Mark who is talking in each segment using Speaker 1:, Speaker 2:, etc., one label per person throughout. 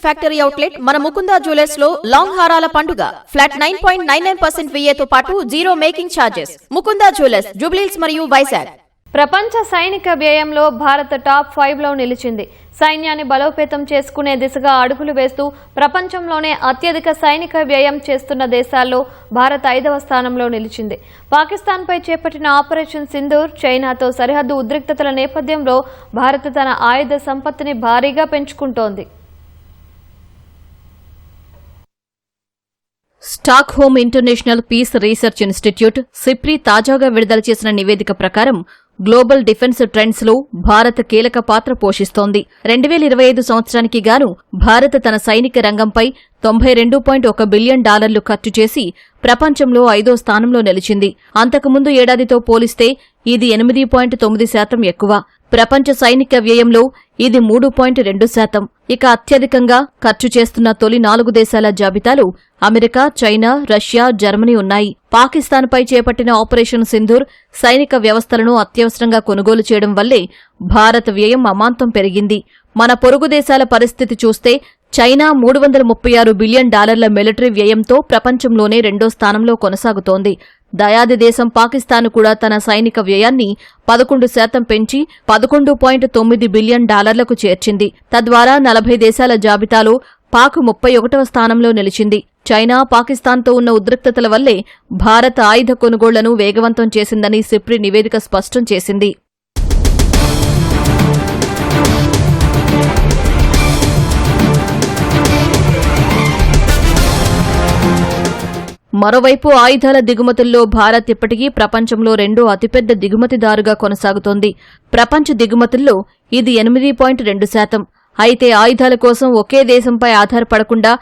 Speaker 1: Factory outlet మన Mukunda jewellers లో long హారాల పండుగ ఫ్లాట్ 9.99% విఏతో పాటు zero making charges. Mukunda jewellers, Jubilee Hills మరియు వైజాగ్.
Speaker 2: ప్రపంచ సైనిక వ్యయంలో భారత్ టాప్ 5లో నిలిచింది. సైన్యాన్ని బలోపేతం చేసుకునే దిశగా అడుగులు వేస్తూ ప్రపంచంలోనే అత్యధిక సైనిక వ్యయం చేస్తున్న దేశాల్లో భారత్ 5వ స్థానంలో నిలిచింది. పాకిస్తాన్పై చేపట్టిన ఆపరేషన్ సింధూర్, చైనాతో సరిహద్దు ఉద్రిక్తతల నేపథ్యంలో భారత్ తన ఆయుధ సంపత్తిని భారీగా పెంచుకుంటోంది.
Speaker 3: Stockholm International Peace Research Institute SIPRI తాజాగా విడుదల చేసిన నివేదిక ప్రకారం గ్లోబల్ డిఫెన్స్ ట్రెండ్స్ లో భారత్ కీలక పాత్ర పోషిస్తోంది. 2025 సంవత్సరానికి గాను భారత్ తన సైనిక రంగంపై $92.1 బిలియన్ ఖర్చు చేసి ప్రపంచంలో 5వ స్థానంలో నిలిచింది. అంతకుముందు ఏడాదితో పోలిస్తే ఇది 8.9% ఎక్కువ. ప్రపంచ సైనిక వ్యయంలో ఇది 3.2%. ఇక అత్యధికంగా ఖర్చు చేస్తున్న తొలి 4 దేశాల జాబితాలో అమెరికా, చైనా, రష్యా, జర్మనీ ఉన్నాయి. పాకిస్తాన్పై చేపట్టిన ఆపరేషన్ సింధూర్ సైనిక వ్యవస్థలను అత్యవసరంగా కొనుగోలు చేయడం వల్లే భారత్ వ్యయం అమాంతం పెరిగింది. మన పొరుగు దేశాల పరిస్థితి చూస్తే చైనా $336 బిలియన్ మిలిటరీ వ్యయంతో ప్రపంచంలోనే 2వ స్థానంలో కొనసాగుతోంది. దయాది దేశం పాకిస్తాన్ కూడా తన సైనిక వ్యయాన్ని 11% పెంచి $11.9 బిలియన్ చేర్చింది. తద్వారా 40 దేశాల జాబితాలో పాక్ 31వ స్థానంలో నిలిచింది. చైనా, పాకిస్తాన్తో ఉన్న ఉద్రిక్తతల వల్లే భారత్ ఆయుధ కొనుగోళ్లను వేగవంతం చేసిందని సిప్రి నివేదిక స్పష్టం చేసింది. మరోవైపు ఆయుధాల దిగుమతుల్లో భారత్ ఇప్పటికీ ప్రపంచంలో 2వ అతిపెద్ద దిగుమతిదారుగా కొనసాగుతోంది. ప్రపంచ దిగుమతుల్లో ఇది 8.2%. అయితే ఆయుధాల కోసం ఒకే దేశంపై ఆధారపడకుండా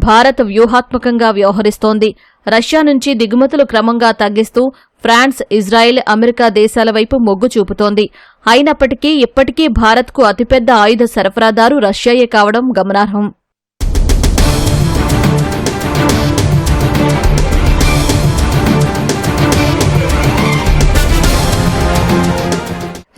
Speaker 3: భారత్ వ్యూహాత్మకంగా వ్యవహరిస్తోంది. రష్యా నుంచి దిగుమతులు క్రమంగా తగ్గిస్తూ ఫ్రాన్స్, ఇజ్రాయెల్, అమెరికా దేశాల వైపు మొగ్గు చూపుతోంది. అయినప్పటికీ ఇప్పటికీ భారత్కు అతిపెద్ద ఆయుధ సరఫరాదారు రష్యాయే కావడం గమనార్హం.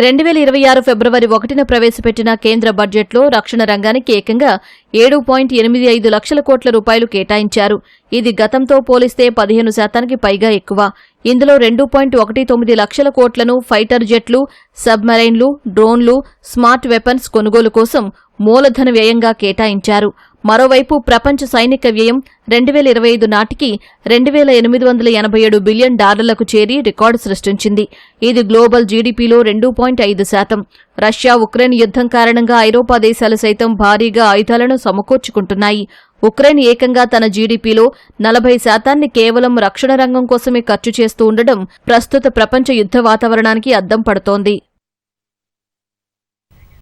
Speaker 3: 2026 ఫిబ్రవరి 1న ప్రవేశపెట్టిన కేంద్ర బడ్జెట్లో రక్షణ రంగానికి ఏకంగా 7.85 లక్షల కోట్ల రూపాయలు కేటాయించారు. ఇది గతంతో పోలిస్తే 15% పైగా ఎక్కువ. ఇందులో 2.19 లక్షల కోట్లను ఫైటర్ జెట్లు, సబ్మెరైన్లు, డ్రోన్లు, స్మార్ట్ వెపన్స్ కొనుగోలు కోసం మూలధన వ్యయంగా కేటాయించారు. మరోవైపు ప్రపంచ సైనిక వ్యయం 2025 నాటికి $2,887 బిలియన్ చేరి రికార్డు సృష్టించింది. ఇది గ్లోబల్ జీడీపీలో 2.5%. రష్యా ఉక్రెయిన్ యుద్ధం కారణంగా ఐరోపా దేశాలు సైతం భారీగా ఆయుధాలను సమకూర్చుకుంటున్నాయి. ఉక్రెయిన్ ఏకంగా తన జీడీపీలో 40% కేవలం రక్షణ రంగం కోసమే ఖర్చు చేస్తూ ఉండడం ప్రస్తుత ప్రపంచ యుద్ధ వాతావరణానికి అద్దం పడుతోంది.